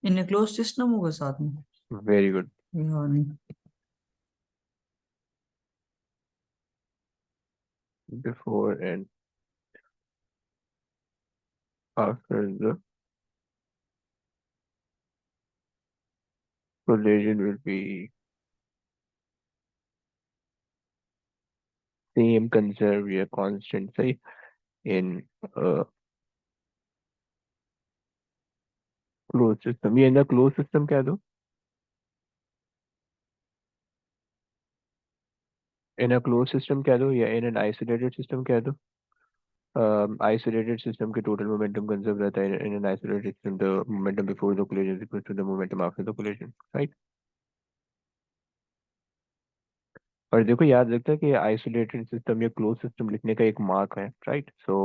In close system होगा साथ में। Very good. यार नहीं। Before and after the collision will be same, conserve या constant, सही। in closed system, ये ना closed system कह दो, in a closed system कह दो, या in an isolated system कह दो। आइसोलेटेड सिस्टम के टोटल मोमेंटम कंजर्व रहता है in an isolated system, the momentum before the collision is equal to the momentum after the collision, right. और देखो याद रखता है कि आइसोलेटेड सिस्टम या क्लोज सिस्टम लिखने का एक मार्क है, राइट। सो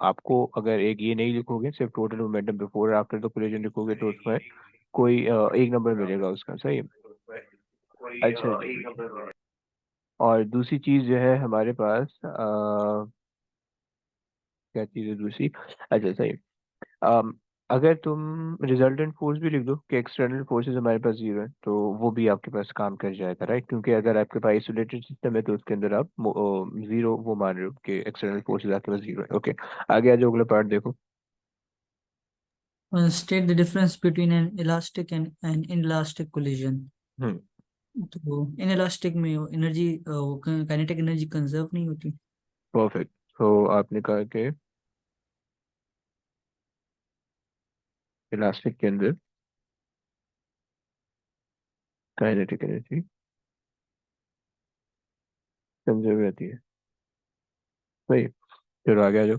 आपको अगर एक ये नहीं लिखोगे, सिर्फ टोटल मोमेंटम बिफोर और आफ्टर द कोलिजन लिखोगे, तो उसमें कोई एक नंबर मिलेगा उसका, सही है। अच्छा जी। और दूसरी चीज जो है हमारे पास क्या चीज है दूसरी, अच्छा सही। अम, अगर तुम रिजल्टेंट फोर्स भी लिख दो कि एक्सटर्नल फोर्सेस हमारे पास जीरो है, तो वो भी आपके पास काम कर जाएगा, राइट। क्योंकि अगर आपके पास आइसोलेटेड सिस्टम है तो उसके अंदर आप जीरो वो मान रहे हो कि एक्सटर्नल फोर्सेस आपके पास जीरो है। ओके, आगे आ जाओ, अगला पार्ट देखो। State the difference between an elastic and an inelastic collision. Hmm. तो इन इलास्टिक में एनर्जी, काइनेटिक एनर्जी कंजर्व नहीं होती। परफेक्ट। तो आपने कहा कि इलास्टिक के अंदर काइनेटिक एनर्जी कंजर्व रहती है, सही। फिर आगे आ जाओ।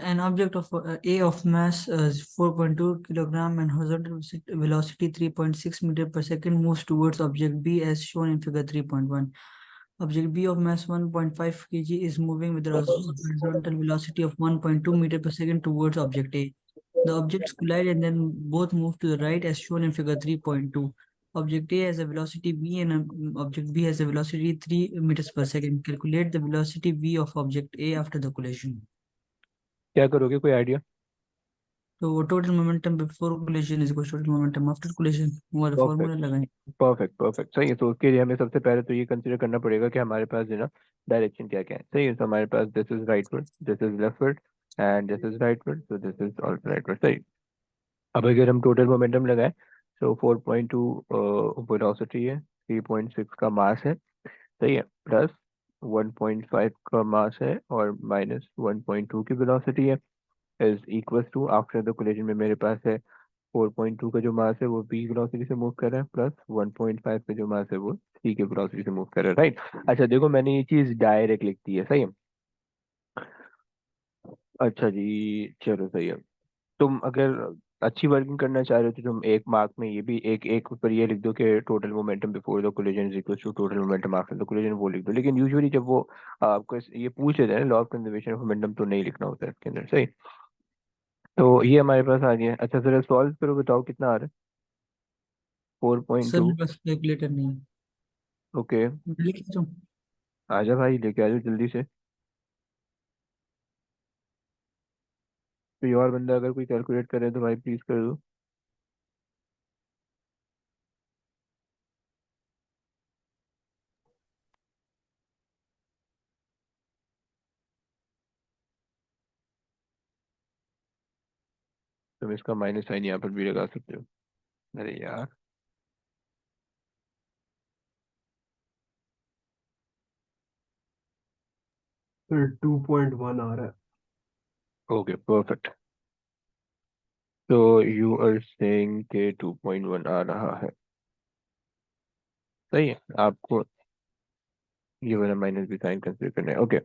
An object of A of mass 4.2 kilogram and horizontal velocity 3.6 meter per second moves towards object B as shown in figure 3.1. Object B of mass 1.5 kg is moving with a horizontal velocity of 1.2 meter per second towards object A. The objects collide and then both move to the right as shown in figure 3.2. Object A has a velocity v and object B has a velocity 3 meters per second. Calculate the velocity v of object A after the collision. क्या करोगे, कोई idea? तो total momentum before collision is equal to total momentum after collision, वो वाला perfect, formula लगाएं। Perfect, perfect, सही है। तो उसके लिए हमें सबसे पहले तो ये कंसिडर करना पड़ेगा कि हमारे पास जो है ना डायरेक्शन क्या क्या है, सही है। तो हमारे पास this is rightward, this is leftward and this is rightward, तो दिस इज ऑल्सो राइटवर्ड, सही। अब अगर हम टोटल मोमेंटम लगाएं, तो 4.2 वेलोसिटी है, 3.6 का मास है, सही है, प्लस 1.5 का मास है और माइनस 1.2 की वेलोसिटी है, is equal to after the collision में मेरे पास है 4.2 का जो मास है वो बी वेलोसिटी से मूव कर रहा है, प्लस 1.5 का जो मास है वो सी के वेलोसिटी से मूव कर रहा है, राइट। अच्छा देखो, मैंने ये चीज डायरेक्ट लिख दी है, सही है। अच्छा जी, चलो सही है। तुम अगर अच्छी वर्किंग करना चाह रहे हो तो तुम एक मार्क में ये भी एक एक ऊपर ये लिख दो कि total momentum before the collision is equal to total momentum after the collision, वो लिख दो। लेकिन यूजुअली जब वो आपको ये पूछ लेते हैं law of conservation of momentum, तो नहीं लिखना होता है इसके अंदर, सही। तो ये हमारे पास आ गया। अच्छा जरा सॉल्व करो, बताओ कितना आ रहा है। फोर पॉइंट सर टू मेरे पास कैलकुलेटर नहीं है। ओके। मैं लिख दूं? आजा भाई, लेके आ जाओ जल्दी से। कोई और बंदा अगर कोई कैलकुलेट करे तो भाई प्लीज कर दो। तुम इसका माइनस साइन यहाँ पर भी लगा सकते हो। अरे यार। फिर 2.1 आ रहा है। Okay perfect. तो यू आर सेइंग के 2.1 आ रहा है, सही है। आपको ये वाला माइनस भी साइन कंसिडर करना है, ओके।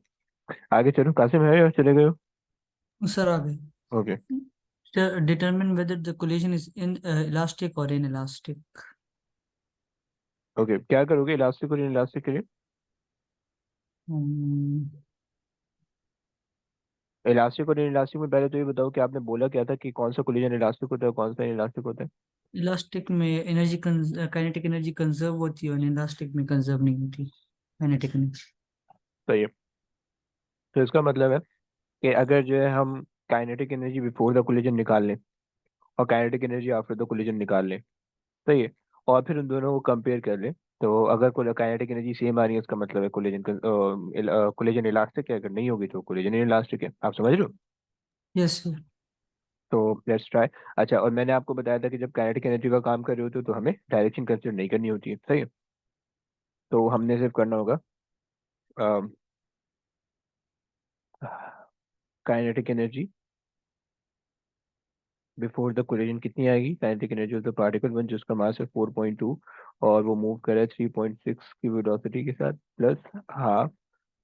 आगे चलो, कासिम है या चले गए हो? सर आ गए। Okay. Determine whether the collision is in elastic or inelastic. Okay, क्या करोगे इलास्टिक और इनइलास्टिक के लिए? Hmm. इलास्टिक और इनइलास्टिक में पहले तो ये बताओ कि आपने बोला क्या था कि कौन सा कोलिजन इलास्टिक होता है, कौन सा इनइलास्टिक होता है? इलास्टिक में एनर्जी काइनेटिक एनर्जी कंजर्व होती है और इलास्टिक में कंजर्व नहीं होती काइनेटिक एनर्जी। सही है। तो इसका मतलब है कि अगर जो है हम kinetic energy before the collision निकाल लें और kinetic energy after the collision निकाल लें, सही है, और फिर उन दोनों को कंपेयर कर लें। तो अगर काइनेटिक एनर्जी सेम आ रही है उसका मतलब है कोलिजन इलास्टिक है, अगर नहीं होगी तो कोलिजन इलास्टिक है। आप समझ रहे हो? Yes, sir. तो लेट्स ट्राई। अच्छा, और मैंने आपको बताया था कि जब काइनेटिक एनर्जी का काम कर रहे होते हो तो हमें डायरेक्शन कंसिडर नहीं करनी होती है, सही है। तो हमने सिर्फ करना होगा kinetic energy before the collision कितनी आएगी, kinetic energy of the particle one जिसका मास है 4.2 और वो मूव कर रहा है 3.6 की वेलोसिटी के साथ, प्लस हाफ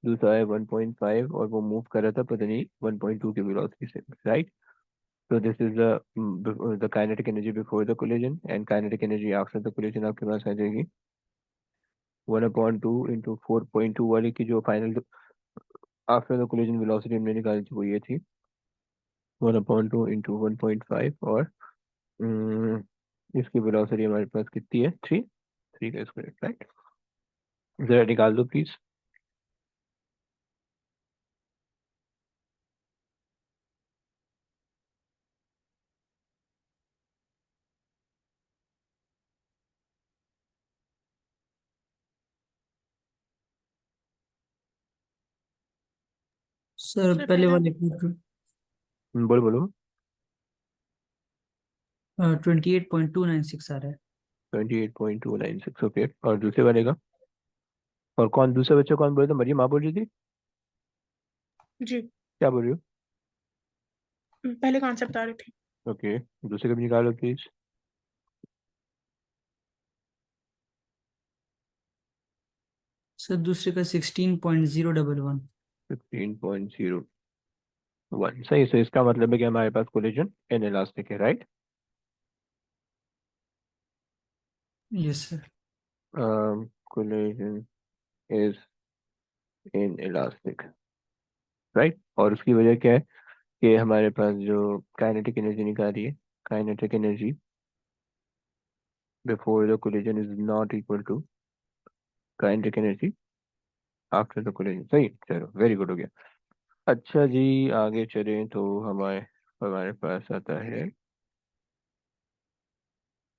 दूसरा है 1.5 और वो मूव कर रहा था पता नहीं 1.2 की वेलोसिटी से, right. So this is the kinetic energy before the collision and kinetic energy after the collision आपके पास आ जाएगी 1/2 into 4.2 वाली की जो final after the collision velocity हमने निकाली थी वो ये थी 1/2 into 1.5 और इसकी वेलोसिटी हमारे पास कितनी है 3 का स्क्वायर, राइट। जरा निकाल दो प्लीज। Sir, सर पहले पहला वाले बोलो बोलो। 28.296 आ रहा है। 28.296, ओके। और दूसरे वाले का? और कौन दूसरा बच्चा कौन बोल रहा था? मरियम आप बोल रही थी? जी क्या बोल रही हो? पहले कॉन्सेप्ट बता रही थी। ओके, दूसरे का भी निकालो प्लीज। सर दूसरे का 16.011। 16.01, सही। सो इसका मतलब है कि हमारे पास कोलिजन इन इलास्टिक है, right. Yes, sir. Collision is in elastic, right. और उसकी वजह क्या है कि हमारे पास जो काइनेटिक एनर्जी निकाली है, kinetic energy before the collision is not equal to kinetic energy after the collision, सही। चलो वेरी गुड हो गया। अच्छा जी, आगे चलें तो हमारे हमारे पास आता है,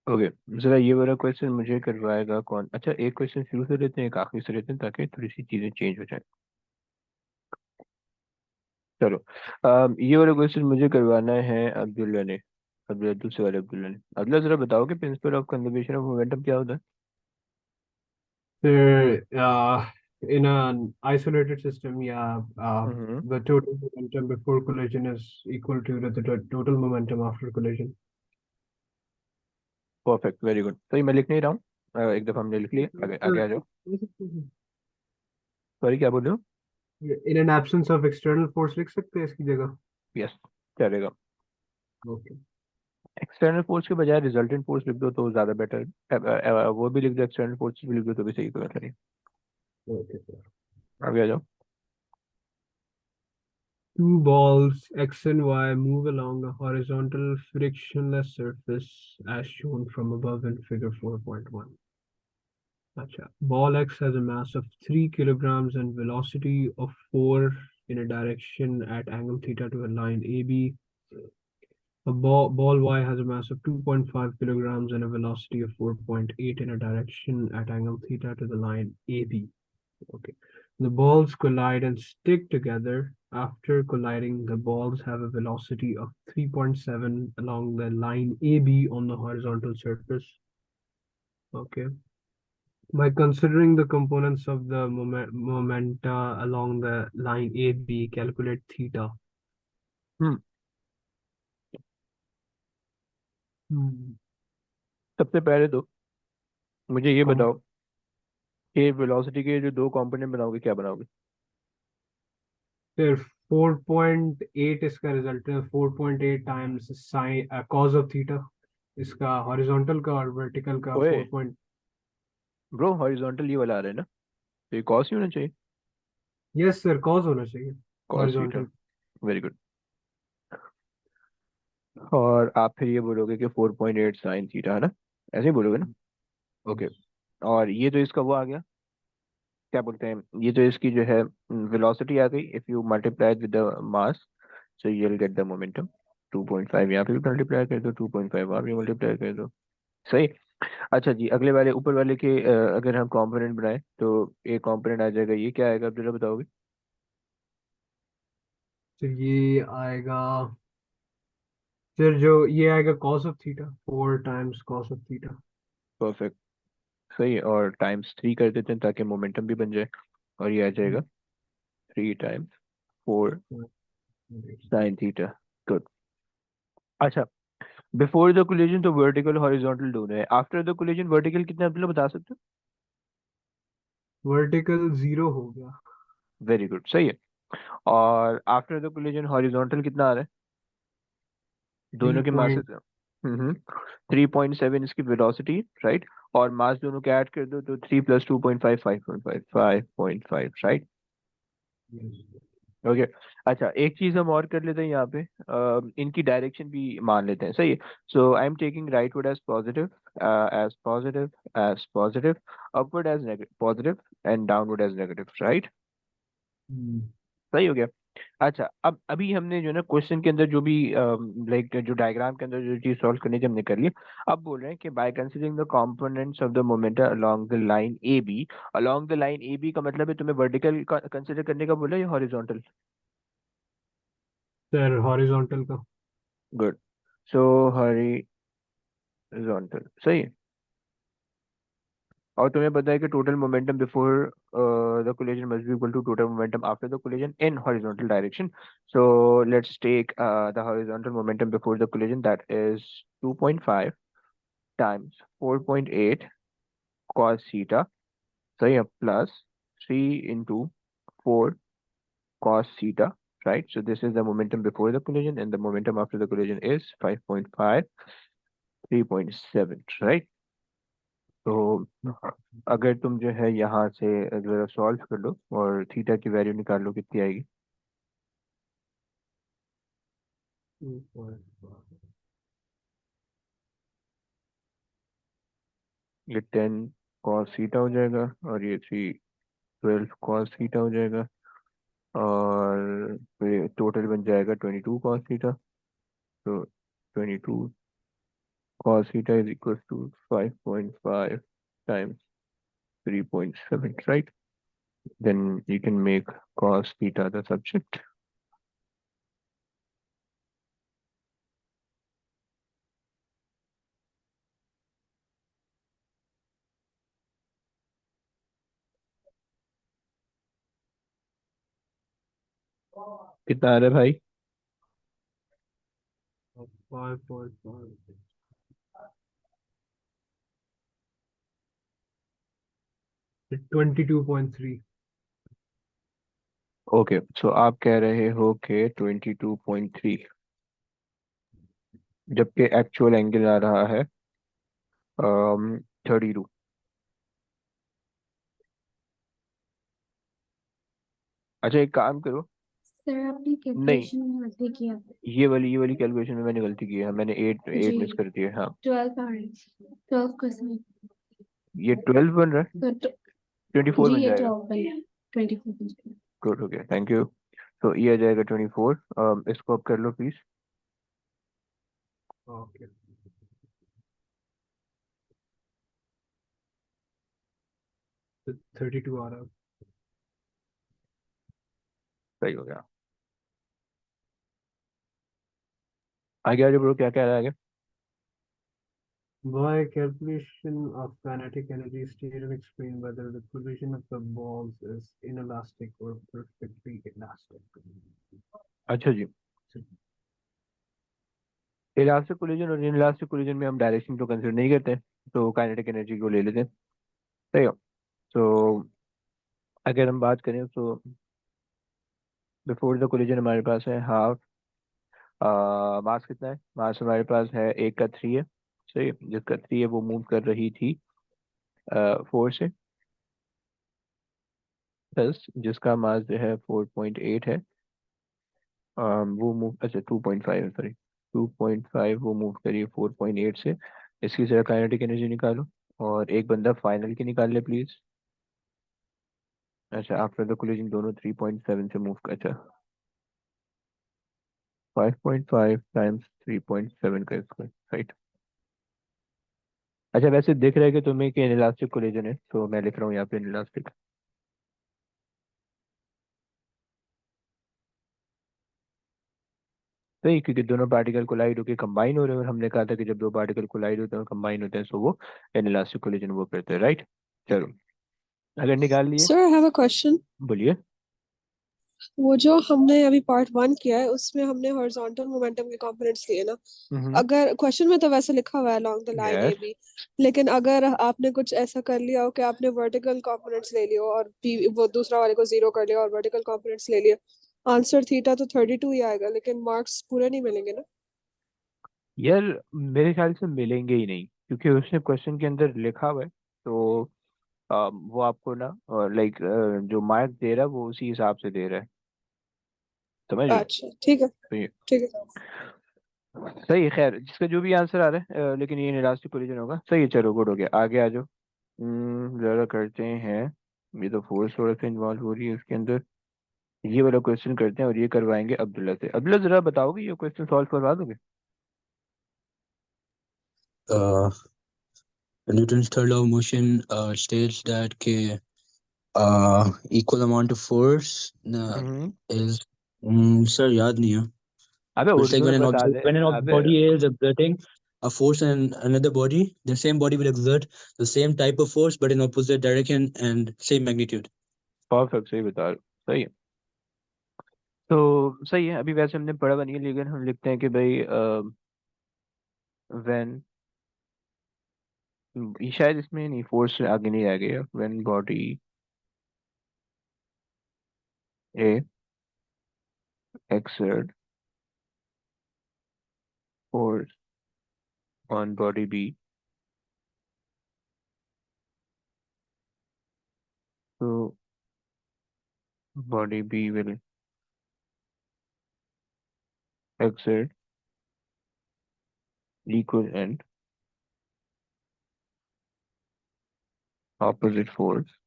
ओके। जरा ये वाला क्वेश्चन मुझे करवाएगा कौन? अच्छा, एक क्वेश्चन शुरू से लेते हैं एक आखिरी से लेते हैं ताकि थोड़ी सी चीजें चेंज हो जाए। चलो, ये वाला क्वेश्चन मुझे करवाना है अब्दुल्ला ने, अब्दुल्ला, दूसरे वाले अब्दुल्ला ने। अब्दुल्ला जरा बताओ कि principle of conservation of momentum क्या होता है? There, in an isolated system, yeah, hmm, the total momentum before collision is equal to the total momentum after collision. Perfect, very good. तो ये मैं लिख नहीं रहा हूँ, एक दफा हमने लिख लिया। आगे आगे आ जाओ। सॉरी, क्या बोल रहे हो? In an absence of external force लिख सकते हैं इसकी जगह? यस, चलेगा। Okay. एक्सटर्नल फोर्स के बजाय रिजल्टेंट फोर्स लिख दो तो ज्यादा बेटर। वो भी लिख दो, एक्सटर्नल फोर्स भी लिख दो तो भी सही, कोई मतलब नहीं। Okay. आगे आ जाओ। Two balls X and Y move along a horizontal frictionless surface as shown from above in figure 4.1. Acha. Ball X has a mass of 3 kilograms and velocity of 4 in a direction at angle theta to a line AB. A ball Y has a mass of 2.5 kilograms and a velocity of 4.8 in a direction at angle theta to the line AB. Okay. The balls collide and stick together. After colliding, the balls have a velocity of 3.7 along the line AB on the horizontal surface. Okay. By considering the components of the momenta along the line AB, calculate theta. Hmm Hmm. सबसे पहले तो मुझे ये Com- बताओ कि velocity के जो दो कंपोनेंट बनाओगे क्या बनाओगे? फिर 4.8 इसका रिजल्ट है, 4.8 times sine cos of theta, इसका हॉरिजॉन्टल का और वर्टिकल का ओए 4 पॉइंट। ब्रो, हॉरिजॉन्टल ये वाला आ रहा है ना, तो ये कॉस ही होना चाहिए। यस सर, कॉस होना चाहिए cos theta, horizontal. Very good. और आप फिर ये बोलोगे कि 4.8 साइन थीटा, है ना? ऐसे ही बोलोगे ना? ओके। और ये जो इसका वो आ गया, क्या बोलते हैं, ये जो इसकी जो है वेलोसिटी आ गई, if you multiply with the mass, so you'll get the momentum 2.5 यहाँ पे भी मल्टीप्लाई कर दो 2.5 वहाँ भी मल्टीप्लाई कर दो सही। अच्छा जी अगले वाले ऊपर वाले के अगर हम कंपोनेंट बनाए तो एक कंपोनेंट आ जाएगा ये क्या आएगा अब्दुल्ला बताओगे। तो ये आएगा, फिर जो ये आएगा cos of theta, 4 times cos of theta. Perfect सही है और टाइम्स 3 कर देते हैं ताकि मोमेंटम भी बन जाए और ये आ जाएगा 3 times 4 sin थीटा। गुड। अच्छा बिफोर द कोलिजन तो वर्टिकल हॉरिजॉन्टल दोनों है आफ्टर द कोलिजन वर्टिकल कितना है, आप लोग बता सकते वर्टिकल 0 हो गया। हो वेरी गुड सही है। और आफ्टर द कोलिजन हॉरिजॉन्टल कितना आ रहा है थ्री दोनों के पॉइंट मासेस। 3.7 इसकी वेलोसिटी राइट और मास दोनों के ऐड कर दो तो 3 + 2.5 5.5 राइट। ओके अच्छा एक चीज हम और कर लेते हैं यहाँ पे इनकी डायरेक्शन भी मान लेते हैं सही है। So I am taking rightward as positive upward as negative positive and downward as negative right सही हो गया। अच्छा अब अभी हमने जो ना क्वेश्चन के अंदर जो भी लाइक जो डायग्राम के अंदर जो चीज सॉल्व करनी थी हमने कर लिया। अब बोल रहे हैं कि by considering the components of the momentum along the line A B along the line A B का मतलब है तुम्हें वर्टिकल कंसीडर करने का बोला या हॉरिजॉन्टल। सर हॉरिजॉन्टल का। गुड सो हॉरिजॉन्टल सही है। और तुम्हें पता है कि total momentum before the collision must be equal to total momentum after the collision in horizontal direction. So let's take the horizontal momentum before the collision that is 2.5 times 4.8 cos theta सही है plus 3 into 4 cos theta right. So this is the momentum before the collision and the momentum after the collision is 5.5 3.7 right. तो अगर तुम जो है यहाँ से जरा सॉल्व कर लो और थीटा की वैल्यू निकाल लो कितनी आएगी। 2.5. ये 10 cos थीटा हो जाएगा और ये 12 cos थीटा हो जाएगा और फिर टोटल बन जाएगा 22 cos थीटा। तो 22 cos theta is equals to 5.5 times 3.7 right. Then you can make cos theta the subject. कितना आ रहा है भाई 5.5. 22.3. ओके सो आप कह रहे हो कि 22.3 जबकि एक्चुअल एंगल आ रहा है 32। अच्छा एक काम करो सर आपने नहीं कैलकुलेशन में गलती किया। ये वाली कैलकुलेशन में मैंने गलती की है मैंने 8 जी मिस कर दिए हाँ 12 आ रही 12 क्वेश्चन ये 12 बन रहा है तो 24 जी बन ये जाएगा 12 बन गया 24 बन गया। गुड हो गया थैंक यू। तो ये आ जाएगा 24 इसको अब कर लो प्लीज। ओके 32 आ रहा है। सही हो गया आगे आगे ब्रो क्या कह रहा है आगे। By calculation of kinetic energy, state and explain whether the position of the balls is inelastic or perfectly elastic. अच्छा जी इलास्टिक कोलिजन और इनइलास्टिक कोलिजन में हम डायरेक्शन तो कंसिडर नहीं करते तो काइनेटिक एनर्जी को ले लेते हैं सही हो। तो अगर हम बात करें तो बिफोर द कोलिजन हमारे पास है हाफ मास कितना है मास हमारे पास है एक का 3 है सही है, जिसका 3 है वो मूव कर रही थी 4 से प्लस जिसका मास जो है 4.8 है वो मूव अच्छा 2.5 है सॉरी 2.5 वो मूव करिए 4.8 से। इसकी जरा काइनेटिक एनर्जी निकालो और एक बंदा फाइनल की निकाल ले प्लीज। अच्छा आफ्टर द कोलिजन दोनों 3.7 से मूव अच्छा 5.5 टाइम्स 3.7 का स्क्वायर, राइट। अच्छा वैसे दिख रहा है कि तुम्हें कि इनइलास्टिक कोलिजन है, तो मैं लिख रहा हूँ यहाँ पे इनइलास्टिक। सही, क्योंकि दोनों पार्टिकल कोलाइड होकर कंबाइन हो रहे हैं, और हमने कहा था कि जब दो पार्टिकल कोलाइड होते हैं कंबाइन होते हैं तो वो इनइलास्टिक कोलिजन वो करते हैं, राइट। चलो अगर निकाल लिए, Sir, I have a question. बोलिए। वो जो हमने अभी पार्ट 1 किया है उसमें हमने हॉरिजॉन्टल मोमेंटम के कंपोनेंट्स लिए ना, अगर क्वेश्चन में तो वैसे लिखा हुआ है along the line yes, A B, लेकिन अगर आपने कुछ ऐसा कर लिया हो कि आपने वर्टिकल कंपोनेंट्स ले लियो और बी वो दूसरा वाले को 0 कर लिया और वर्टिकल कंपोनेंट्स ले लिया, आंसर थीटा तो 32 ही आएगा, लेकिन मार्क्स पूरे नहीं मिलेंगे ना। यार मेरे ख्याल से मिलेंगे ही नहीं, क्योंकि उसने क्वेश्चन के अंदर लिखा हुआ है, तो वो आपको ना लाइक जो मार्क दे रहा है वो उसी हिसाब से दे रहा है, समझ रहे हो। अच्छा ठीक है, तो ये ठीक है। सही है, खैर जिसका जो भी आंसर आ रहा है, लेकिन ये इलास्टिक कोलिजन होगा, सही है। चलो गुड हो गया, आगे आ जाओ। जरा करते हैं, ये तो फोर्स थोड़ा सा इन्वॉल्व हो रही है इसके अंदर। ये वाला क्वेश्चन करते हैं और ये करवाएंगे अब्दुल्ला से। अब्दुल्ला जरा बताओगे ये क्वेश्चन सॉल्व करवा दोगे? uh, Newton's third law of motion states that equal amount of force hmm, is sir याद नहीं है, अबे but it's like उर्दू में बता दे। when an अबे body is exerting a force on another body, the same body will exert the same type of force but in opposite direction and same magnitude. Perfect, सही बता रहे हो, सही है। तो सही है, अभी वैसे हमने पढ़ा नहीं है, लेकिन हम लिखते हैं कि भाई व्हेन, शायद इसमें नहीं, फोर्स से आगे नहीं आ गया। When body A exert force on body B, so body B will exert equal and opposite force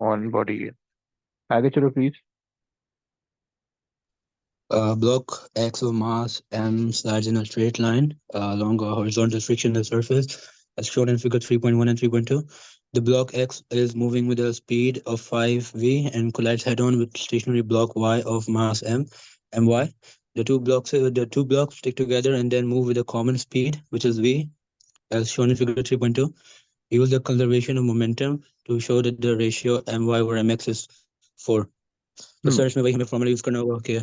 on body A. आगे चलो please. Block X of mass m slides in a straight line along a horizontal frictionless surface, as shown in figure 3.1 and 3.2. The block X is moving with a speed of 5v and collides head-on with stationary block Y of mass m, my. The two blocks stick together and then move with a common speed, which is v, as shown in figure 3.2. Use the conservation of momentum to show that the ratio my over mx is 4. तो sir इसमें वही हमें formula use करना होगा कि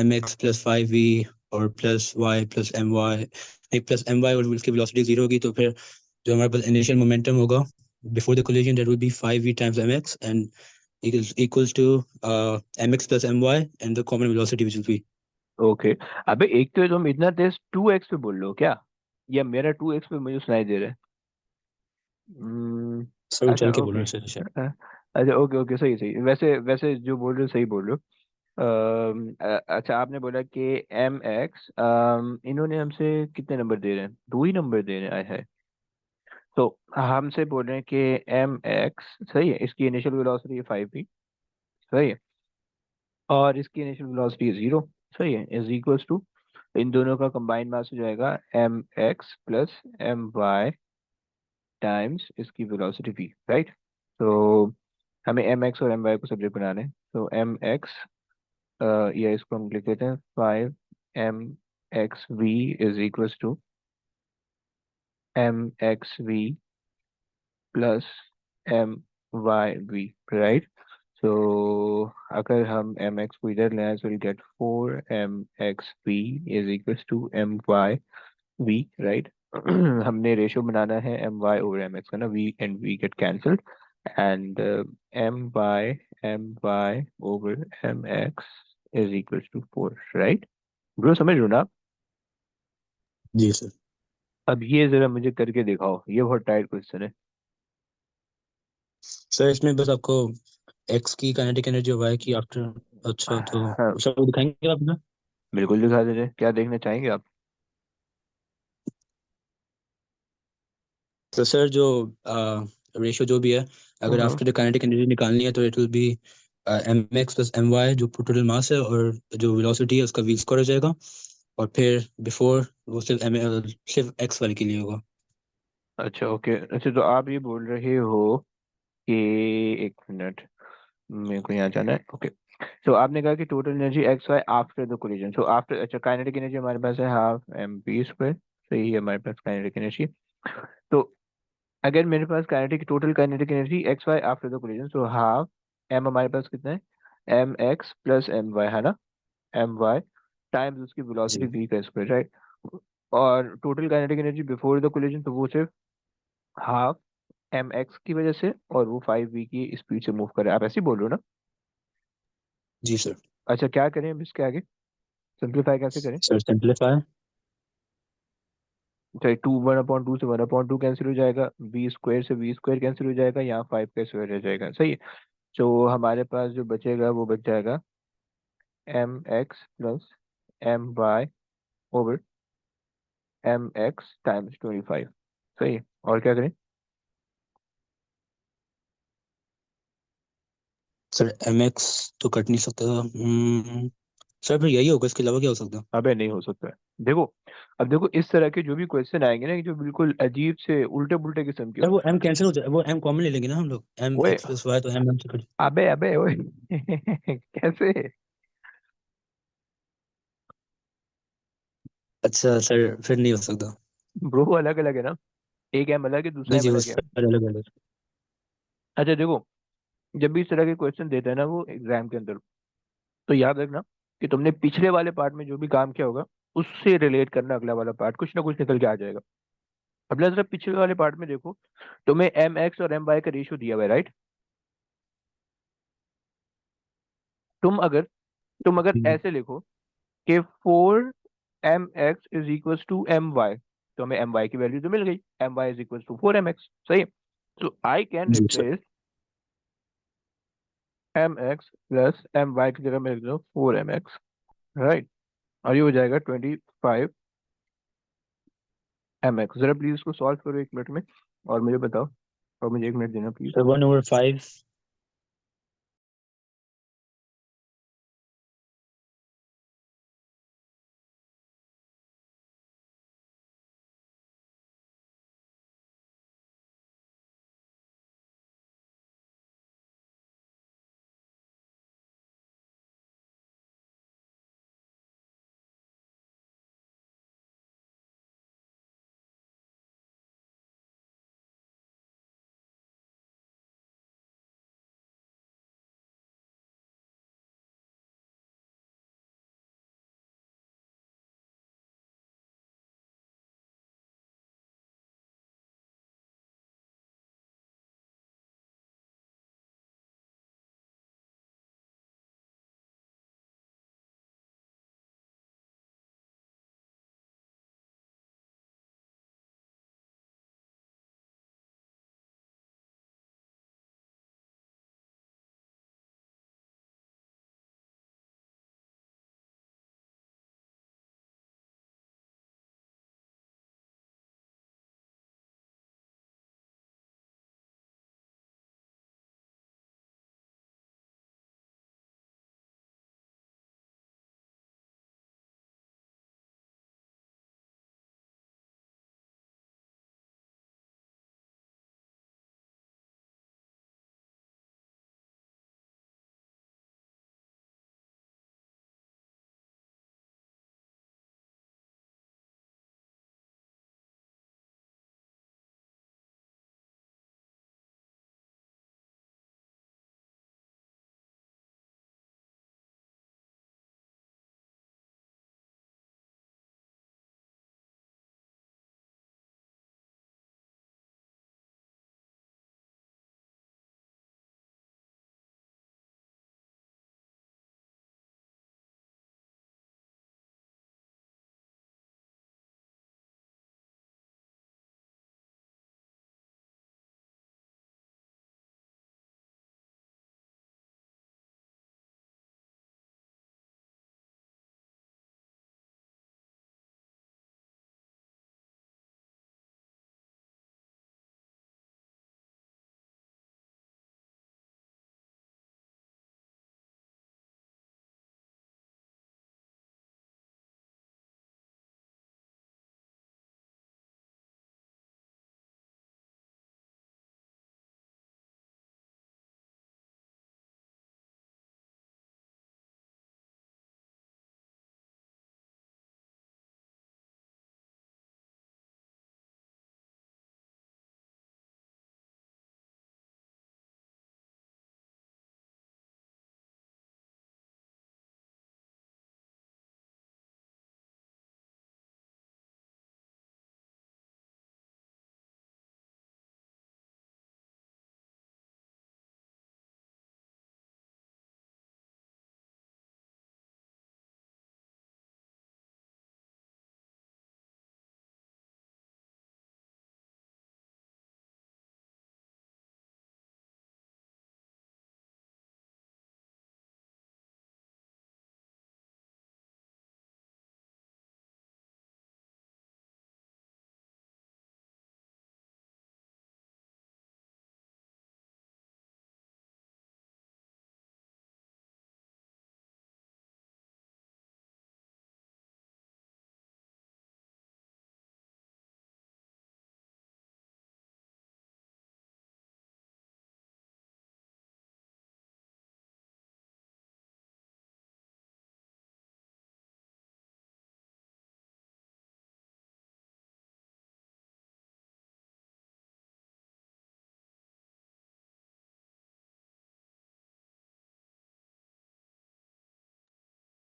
mx plus 5v और plus y plus my, नहीं plus my, और उसकी वेलोसिटी 0 होगी, तो फिर जो हमारे पास इनिशियल मोमेंटम होगा before the collision that will be 5v times mx and equals to mx plus my and the common velocity which will be. Okay, अबे एक तो तुम इतना तेज 2x पे बोल लो क्या, या मेरा 2x पे मुझे सुनाई दे रहा है? सर वो अच्छा चल के बोल ओके, रहे हैं सर। अच्छा ओके ओके, सही सही, वैसे वैसे जो बोल रहे हो सही बोल रहे हो। अच्छा आपने बोला कि एम एक्स, इन्होंने हमसे कितने नंबर दे रहे हैं? दो ही नंबर दे रहे हैं है। तो हमसे बोल रहे हैं कि एम एक्स, सही है, इसकी इनिशियल वेलोसिटी है 5v, सही है, और इसकी इनिशियल वेलोसिटी है 0, सही है, इज इक्वल्स टू, इन दोनों का कंबाइंड मास हो जाएगा M X plus M Y times इसकी वेलोसिटी v, राइट। तो हमें एम एक्स और एम वाई को सब्जेक्ट बनाना है, तो एम एक्स, या इसको हम लिख देते हैं 5 mxv is equals to mxv plus myv, right. तो अगर हम mx को इधर ले आए तो will get 4 mxv is equals to myv, right. हमने रेशियो बनाना है my ओवर mx का ना, v and v get cancelled, and my over mx is equals to 4, right. Bro समझ लो ना? जी सर। अब ये जरा मुझे करके दिखाओ, ये बहुत टाइट क्वेश्चन है। सर इसमें बस आपको x की काइनेटिक एनर्जी और y की आफ्टर, अच्छा तो हाँ सर वो दिखाएंगे आप ना। बिल्कुल दिखा दीजिए, क्या देखना चाहेंगे आप? तो सर जो रेशियो जो भी है, अगर हाँ। आफ्टर द काइनेटिक एनर्जी निकालनी है तो it will be mx plus my, जो टोटल मास है, और जो वेलोसिटी है उसका v स्क्वायर हो जाएगा, और फिर बिफोर वो सिर्फ x वाले के लिए होगा। अच्छा ओके, अच्छा तो आप ये बोल रहे हो कि, एक मिनट मेरे को यहाँ जाना है। ओके, तो आपने कहा कि total energy X Y after the collision, so after, अच्छा काइनेटिक एनर्जी हमारे पास है हाफ एम पी स्क्वायर, सही है हमारे पास काइनेटिक एनर्जी। तो अगर मेरे पास kinetic, total kinetic energy X Y after the collision, so half M हमारे पास कितना है, M X plus M Y, है ना, एम वाई टाइम्स उसकी वेलोसिटी जी वी का स्क्वायर, राइट। और total kinetic energy before the collision, तो वो सिर्फ हाफ एम एक्स की वजह से, और वो 5v की स्पीड से मूव कर रहा है, आप ऐसे ही बोल रहे हो ना। जी सर। अच्छा क्या करें अब इसके आगे, सिंप्लीफाई कैसे करें। Sir simplify. चाहे 2 1/2 से 1/2 कैंसिल हो जाएगा, वी स्क्वायर से वी स्क्वायर कैंसिल हो जाएगा, यहाँ 5 का स्क्वायर रह जाएगा, सही है। तो हमारे पास जो बचेगा वो बच जाएगा M X plus M Y over M X times 25, सही है। और क्या करें। सर mx तो कट नहीं सकता। सर फिर यही होगा, इसके अलावा क्या हो सकता है? अबे नहीं हो सकता है। देखो, अब देखो इस तरह के जो भी क्वेश्चन आएंगे ना, जो बिल्कुल अजीब से उल्टे पुल्टे किस्म के सर हो, वो m कैंसिल हो जाए, वो m कॉमन ले लेंगे ना हम लोग, ओए mx प्लस y, तो m से कट। अबे अबे ओए कैसे। अच्छा सर फिर नहीं हो सकता। ब्रो अलग अलग है ना, एक एम अलग है, दूसरा नहीं एम जी, वो अलग है। सर अलग अलग। अच्छा देखो, जब भी इस तरह के क्वेश्चन देते हैं ना वो एग्जाम के अंदर, तो याद रखना कि तुमने पिछले वाले पार्ट में जो भी काम किया होगा उससे रिलेट करना, अगला वाला पार्ट कुछ ना कुछ निकल के आ जाएगा। अब जरा पिछले वाले पार्ट में देखो, तुम्हें एम एक्स और एम वाई का रेशियो दिया हुआ है, राइट। तुम अगर ऐसे लिखो कि 4mx = m y, तो हमें my की वैल्यू तो मिल गई, my = 4mx, सही। तो आई कैन जी sir. Replace mx plus my की जगह मैं लिख दूँ 4mx, राइट। और ये हो जाएगा 25mx। जरा प्लीज इसको सॉल्व करो 1 मिनट में, और मुझे बताओ, और मुझे 1 मिनट देना प्लीज। सर 1/5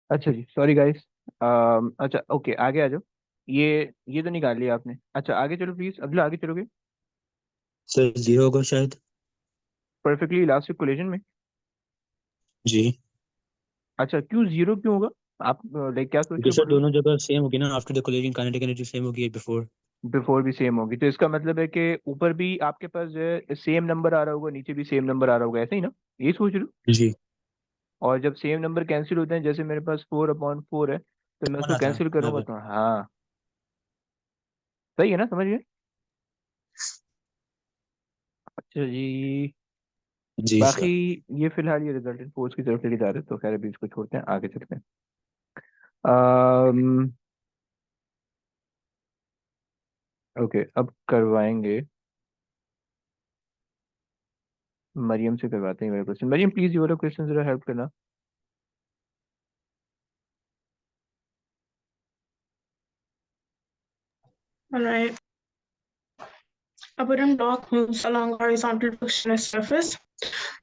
अच्छा जी, सॉरी गाइस। अच्छा ओके, आगे आ जाओ। ये तो निकाल लिया आपने। अच्छा आगे चलो प्लीज, अगला आगे चलोगे। सर 0 होगा शायद। परफेक्टली इलास्टिक कोलिजन में। जी, अच्छा क्यों जीरो क्यों होगा? आप लाइक क्या सोच क्योंकि के सर बोल रहे हो? दोनों जगह सेम होगी ना, after the collision kinetic energy same होगी बिफोर। बिफोर भी सेम होगी, तो इसका मतलब है कि ऊपर भी आपके पास जो है सेम नंबर आ रहा होगा, नीचे भी सेम नंबर आ रहा होगा, ऐसे ही ना? यही सोच रहे हो? जी, और जब सेम नंबर कैंसिल होते हैं, जैसे मेरे पास 4/4 है, तो मैं कौन उसको आता है कैंसिल यहाँ करूंगा पे? तो हाँ, सही है ना, समझ गए? अच्छा जी। जी बाकी सर। ये फिलहाल ये रिजल्टेंट फोर्स की तरफ लेके जा रहे हैं, तो खैर अभी इसको छोड़ते हैं, आगे चलते हैं। अम्म ओके, अब करवाएंगे मरियम से, करवाते हैं मेरे क्वेश्चन। मरियम प्लीज ये वाला क्वेश्चन जरा हेल्प करना। All right. A wooden block moves along a horizontal frictionless surface.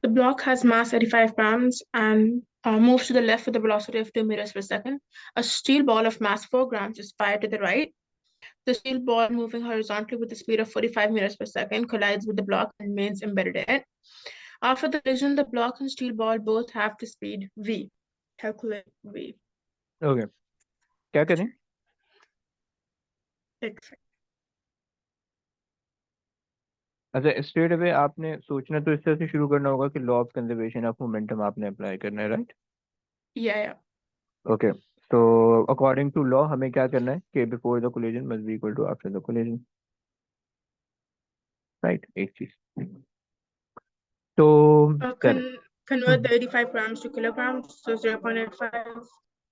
The block has mass 85 grams and moves to the left with a velocity of 2 meters per second. A steel ball of mass 4 grams is fired to the right. The steel ball, moving horizontally with a speed of 45 meters per second, collides with the block and remains embedded in it. After the collision, the block and steel ball both have the speed v. Calculate v. Okay, क्या करें? Exact. अच्छा straight away आपने सोचना तो इस तरह से शुरू करना होगा कि law of conservation of momentum आपने अप्लाई करना है, राइट? Yeah. ओके, तो अकॉर्डिंग टू लॉ हमें क्या करना है कि before the collision must be equal to after the collision, right? एक चीज तो कर Convert the 85 grams to kilograms, so 0.85.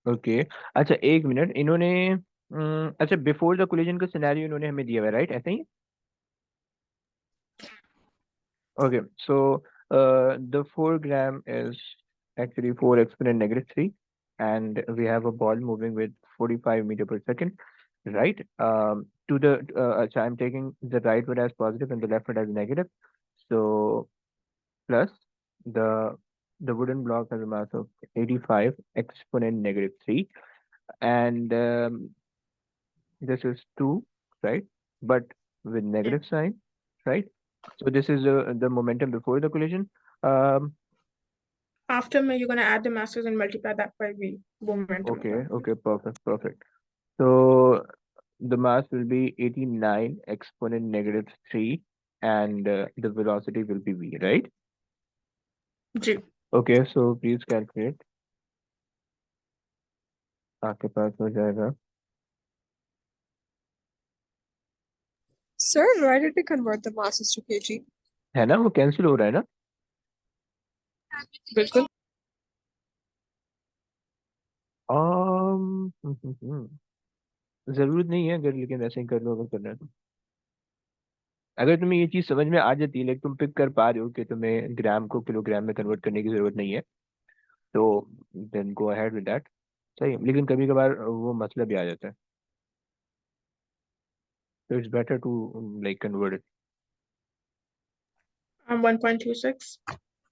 Okay. अच्छा एक मिनट, इन्होंने अच्छा बिफोर द कोलिजन का सिनेरियो इन्होंने हमें दिया हुआ है, राइट? ऐसे ही। Okay, so the 4 gram is actually 4 exponent negative 3, and we have a ball moving with 45 meter per second, right? So I'm taking the right one as positive and the left one as negative. So plus the the wooden block has a mass of 85 exponent negative 3, and this is 2, right? But with Yeah. negative sign, right? So this is the momentum before the collision. Um, After you're going to add the masses and multiply that by v. Momentum. okay, perfect. So the mass will be 89 exponent negative 3, and the velocity will be v, right? G. Okay, so please calculate. आपके पास हो जाएगा। Sir, why did we convert the masses to kg? है ना, वो cancel हो रहा है ना? बिल्कुल। जरूरत नहीं है अगर, लेकिन वैसे ही कर लो अगर करना है तो। अगर तुम्हें ये चीज समझ में आ जाती है, लेकिन तुम पिक कर पा रहे हो कि तुम्हें ग्राम को किलोग्राम में कन्वर्ट करने की जरूरत नहीं है, तो then go ahead with that. सही है, लेकिन कभी कभार वो मसला भी आ जाता है, तो it's better to like convert it. 1.26.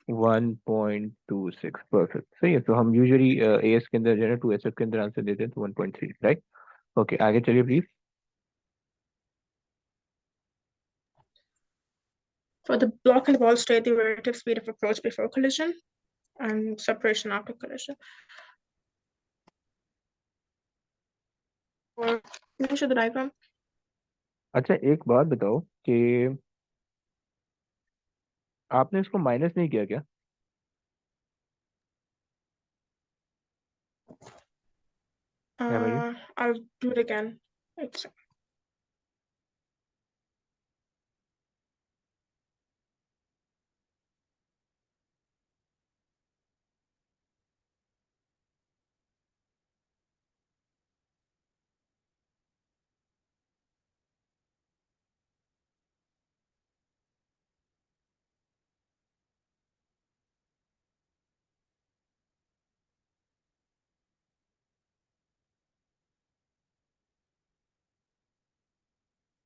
1.26 perfect, सही है। तो हम यूजुअली एएस के अंदर जो है ना 2SF के अंदर आंसर देते हैं, तो 1.3, राइट? ओके आगे चलिए please. For the block and the ball, state the relative speed of approach before collision and separation after collision. Or let me show the diagram. अच्छा एक बात बताओ कि आपने इसको माइनस नहीं किया क्या? क्या भाई? I'll do it again. It's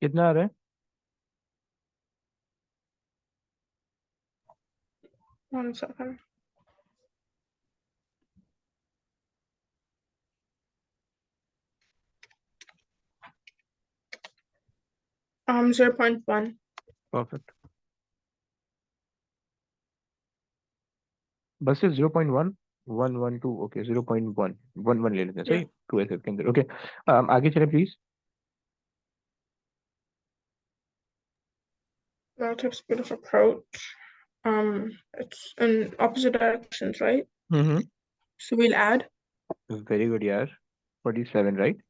कितना आ रहा है? 1 second. 0.1. Perfect. बस सिर्फ 0.1 112 ओके 0.1 11 ले लेते हैं सही 2 SF के अंदर ओके आगे चले please Relative speed of approach. It's in opposite directions, right? So we'll add. Very good यार 47 राइट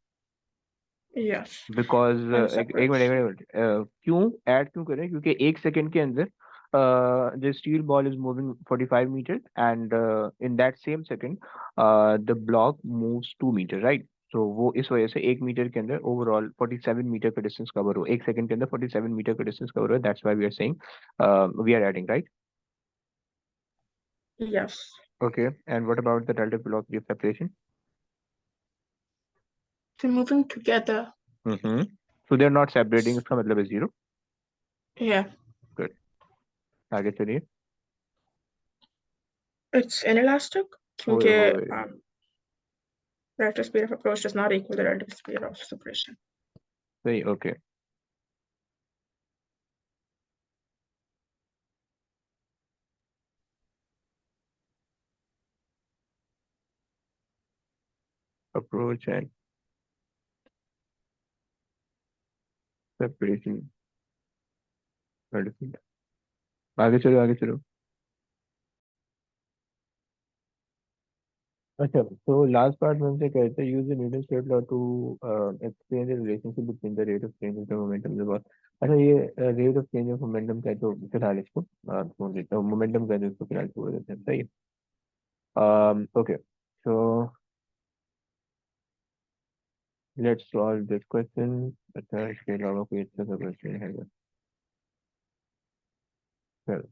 Yes. बिकॉज And एक मिनट क्यों ऐड क्यों करें क्योंकि 1 सेकंड के अंदर the steel ball is moving 45 meters and in that same second the block moves 2 meter right so वो इस वजह से 1 मीटर के अंदर ओवरऑल 47 मीटर का डिस्टेंस कवर हो 1 सेकंड के अंदर 47 मीटर का डिस्टेंस कवर हो that's why we are saying we are adding right yes. okay and what about the relative velocity of separation They're moving together. so they are not separating इसका मतलब है 0 Yeah. good आगे चलिए It's inelastic. ओए Okay. ओए Relative speed of approach does not equal the relative speed of separation. सही okay approach and separation relative आगे चलो अच्छा तो लास्ट पार्ट में हमसे कहते हैं use the Newton state law to explain the relationship between the rate of change of the momentum the अच्छा ये rate of change of momentum का है तो फिलहाल इसको छोड़ देते हैं मोमेंटम का है तो इसको फिलहाल छोड़ देते हैं सही okay so let's solve this question अच्छा इसके अलावा कोई अच्छा सा क्वेश्चन है चलो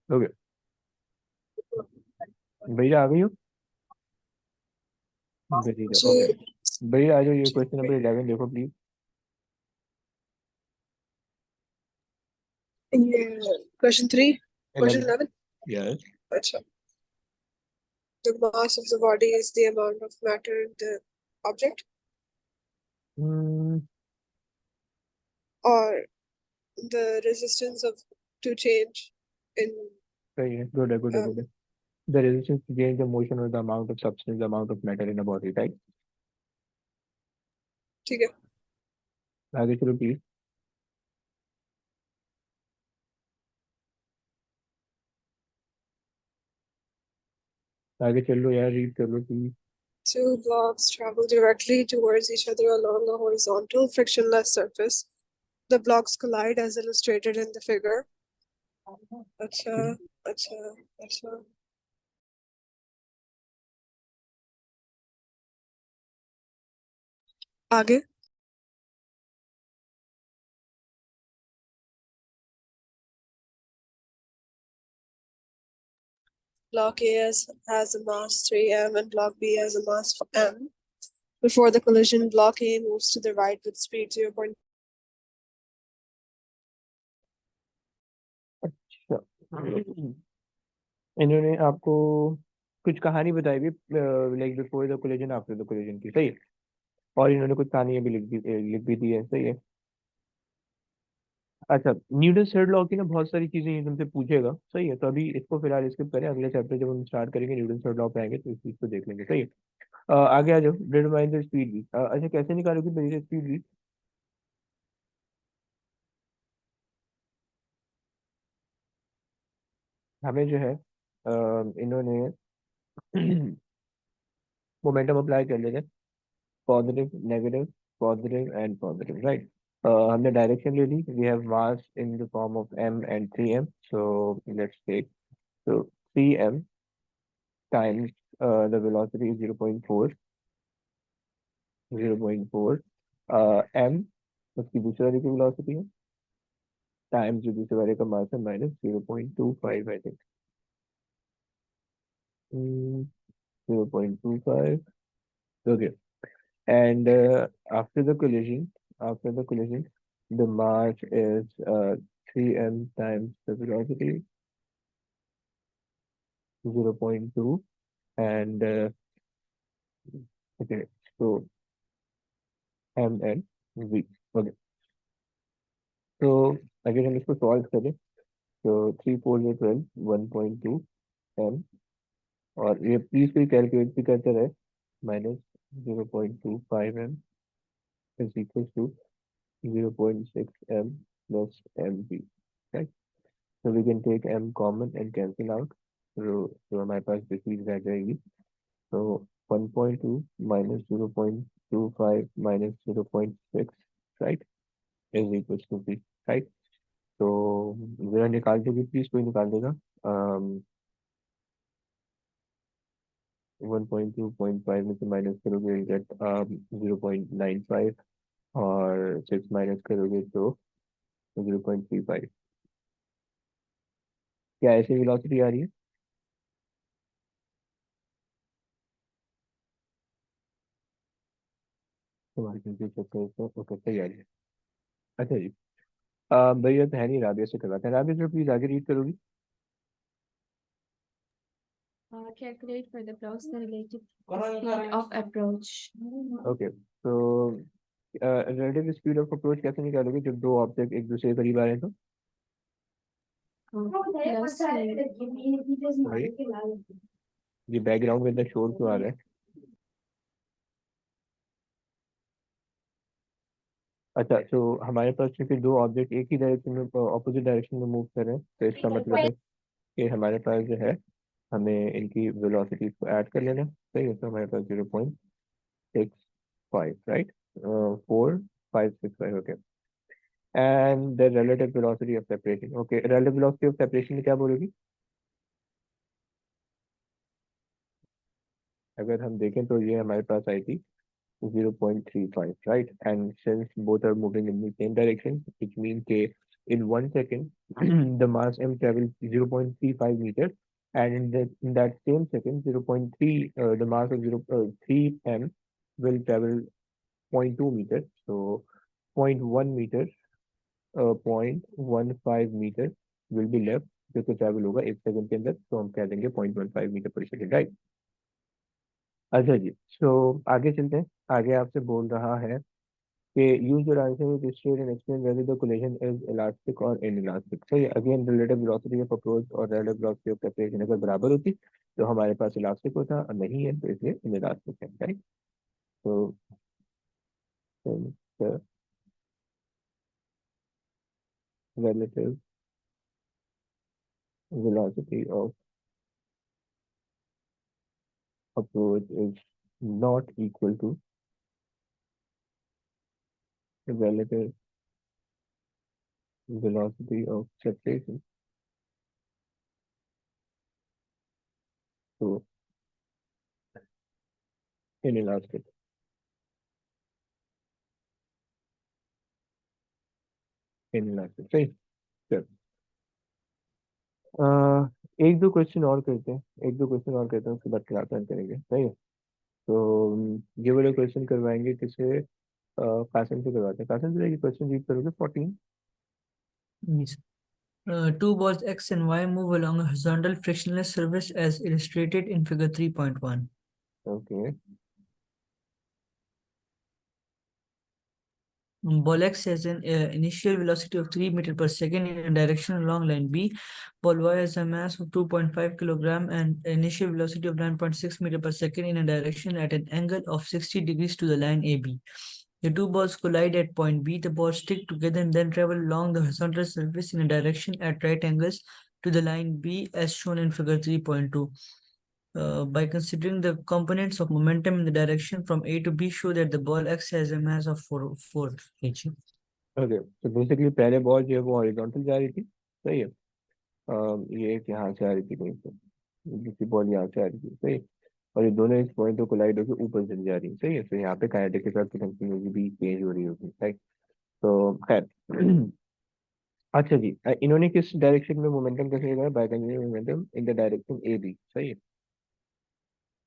ओके भैया आ गई हो भैया ओके भैया आ जाओ ये क्वेश्चन नंबर 11 देखो please Question 3, question 11 11. Yes Acha. The mass of the body is the amount of matter in the object, or the resistance of to change in सही है गुड है गुड है गुड है the resistance to change the motion or the amount of substance, the amount of matter in a body, right? ठीक है. आगे चलो please आगे चलो यार रीड कर लो please Two blocks travel directly towards each other along a horizontal frictionless surface. The blocks collide as illustrated in the figure. Acha, acha, acha. आगे. Block A has a mass 3m and block B has a mass m. Before the collision, block A moves to the right with speed 0. अच्छा इन्होंने आपको कुछ कहानी बताई भी like before the collision after the collision की सही है और इन्होंने कुछ कहानियां भी लिख भी दी है सही है अच्छा न्यूटन थर्ड लॉ की ना बहुत सारी चीजें ये तुमसे पूछेगा सही है तो अभी इसको फिलहाल स्किप करें अगले चैप्टर जब हम स्टार्ट करेंगे न्यूटन थर्ड लॉ पे आएंगे तो इस चीज को देख लेंगे सही है आगे आ जाओ डिटरमाइन द स्पीड भी अच्छा कैसे निकालोगे मेरी स्पीड भी हमें जो है इन्होंने मोमेंटम अप्लाई कर लेते हैं positive negative positive and positive right हमने डायरेक्शन ले ली we have mass in the form of m and 3m so let's take so 3m times the velocity is 0.4 m उसकी दूसरे वाले की वेलोसिटी है टाइम्स जो दूसरे वाले का मास है minus 0.25 I think 0.25 okay and after the collision the mass is 3m times the velocity 0.2 and okay so M and V. Okay, तो अगर हम इसको सॉल्व करें तो 3 4 12 1.2 एम, और ये प्लीज कोई कैलकुलेट भी करते रहे, minus 0.25 M is equal to 0.6 m plus mv, right? So we can take m common and cancel out. तो हमारे पास this चीज रह जाएगी, तो 1.2 minus 0.25 minus 0.6, right, is equals to b, right? तो जरा निकाल दोगे प्लीज, कोई निकाल देगा? 1.2 0.5 में से माइनस करोगे गेट 0.95, और 6 माइनस करोगे तो 0.35। क्या ऐसी वेलोसिटी आ रही है? तुम्हारी कंप्यूटर चेक करो तो ओके, सही आ रही है। अच्छा जी, भैया तो है नहीं, राबिया से करवाते हैं। राबिया, जो प्लीज आगे रीड करोगी? Calculate for the blocks the relative speed of approach. Okay, तो रिलेटिव स्पीड ऑफ अप्रोच कैसे निकालोगे जब दो ऑब्जेक्ट एक दूसरे के करीब आ रहे हैं तो? Plus भाई, ये बैकग्राउंड में इतना शोर क्यों आ रहा है? अच्छा, तो हमारे पास क्योंकि दो ऑब्जेक्ट एक ही डायरेक्शन में, ऑपोजिट डायरेक्शन में मूव कर रहे हैं, तो इसका मतलब है कि हमारे पास जो है, हमें इनकी वेलोसिटी को ऐड कर लेना, सही है? तो हमारे पास 0.65, right, 4565, okay. And the relative velocity of separation, okay, relative velocity of separation क्या बोलोगी? अगर हम देखें तो ये हमारे पास आई थी 0.35, right? And since both are moving in the same direction, which means in 1 second, the mass m travels 0.35 meters, and in that same second, 0.3, the mass of 0.3 m will travel 0.2 meters. So 0.1 meter, 0.15 meter will be left, जो कि travel होगा 1 second के अंदर, तो हम कह देंगे 0.15 metre पर सेकंड, राइट? अच्छा जी, सो आगे चलते हैं। आगे आपसे बोल रहा है कि use your answer with straight and explain whether the collision is elastic or inelastic. So again, relative velocity of approach और relative velocity of separation अगर बराबर होती तो हमारे पास इलास्टिक होता, और नहीं है तो इसलिए inelastic है, राइट? तो the relative velocity of approach is not equal to the relative velocity of separation. So inelastic. Inelastic, सही। चलो, एक दो क्वेश्चन और करते हैं, एक दो क्वेश्चन और करते हैं, उसके बाद क्लास एंड करेंगे, सही है? तो ये वाले क्वेश्चन करवाएंगे किसे? कासिम से करवाते हैं। कासिम से ये क्वेश्चन रीड करोगे 14? Yes. Two balls X and Y move along a horizontal frictionless surface as illustrated in figure 3.1. Okay, Ball X has an initial velocity of 3 meters per second in a direction along line B. Ball Y has a mass of 2.5 kilogram and initial velocity of 9.6 meters per second in a direction at an angle of 60 degrees to the line AB. The two balls collide at point B. The balls stick together and then travel along the horizontal surface in a direction at right angles to the line B as shown in figure 3.2. By considering the components of momentum in the direction from A to B, show that the ball X has a mass of 4 kg. Okay, तो basically पहले ball जो है वो horizontal जा रही थी, सही है? ये एक यहाँ से आ रही थी कहीं से, दूसरी बॉल यहाँ से आ रही थी, सही? और ये दोनों इस पॉइंट को कोलाइड होकर ऊपर चली जा रही है, सही है? तो यहाँ पे काइनेटिक के साथ पोटेंशियल एनर्जी भी चेंज हो रही होगी, राइट? तो खैर अच्छा जी, इन्होंने किस डायरेक्शन में मोमेंटम कैसे लगाया? By conserving momentum in the direction A B, सही है?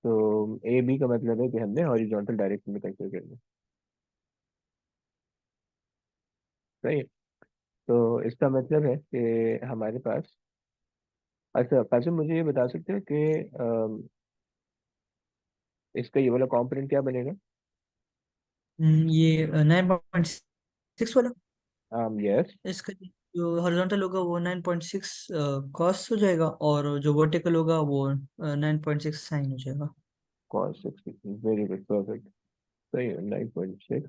तो ए बी का मतलब है कि हमने हॉरिजॉन्टल डायरेक्शन में कंसीडर करना, सही है? तो इसका मतलब है कि हमारे पास, अच्छा कासिम मुझे ये बता सकते हैं कि इसका ये वाला कंपोनेंट क्या बनेगा? ये 9.6 वाला, Yes, इसका जो हॉरिजॉन्टल होगा वो 9.6 कॉस हो जाएगा, और जो वर्टिकल होगा वो 9.6 साइन हो जाएगा। cos 60, very good, perfect. सही है, 9.6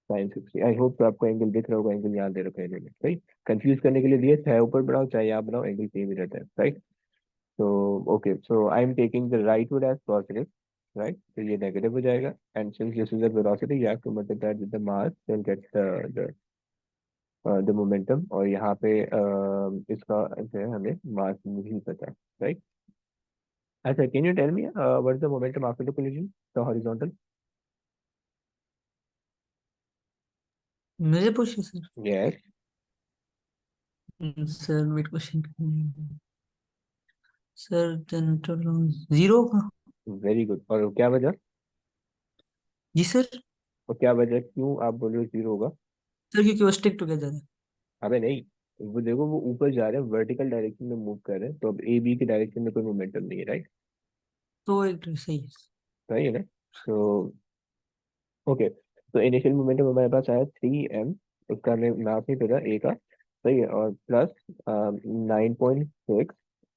sin 60। आई होप तो आपको एंगल दिख रहा होगा, एंगल यहाँ दे रखा है इन्होंने, सही। कंफ्यूज करने के लिए दिए, चाहे ऊपर बढ़ाओ चाहे यहाँ बनाओ, एंगल सेम ही रहता है, राइट। तो okay, so I am taking the rightward as positive, right, तो ये नेगेटिव हो जाएगा, and since this is the velocity you have to multiply with the mass then get the momentum, और यहाँ पे इसका जो है हमें मास नहीं पता, राइट। अच्छा, can you tell me what is the momentum after the collision, the horizontal? मुझे पूछिए sir. Yes, sir wait, question sir, general 0 का। Very good. और क्या वजह, जी सर। और क्या वजह क्यों आप बोल रहे हो जीरो होगा? सर क्योंकि वो स्टिक टुगेदर है। अबे नहीं, वो देखो वो ऊपर जा रहे हैं, वर्टिकल डायरेक्शन में मूव कर रहे हैं, तो अब ए बी की डायरेक्शन में कोई मोमेंटम नहीं है, राइट। तो एक सही है। सही है ना? तो ओके, तो इनिशियल मोमेंटम हमारे पास आया 3m, उसका हमें नाप नहीं पता ए का, सही है, और प्लस 9.6,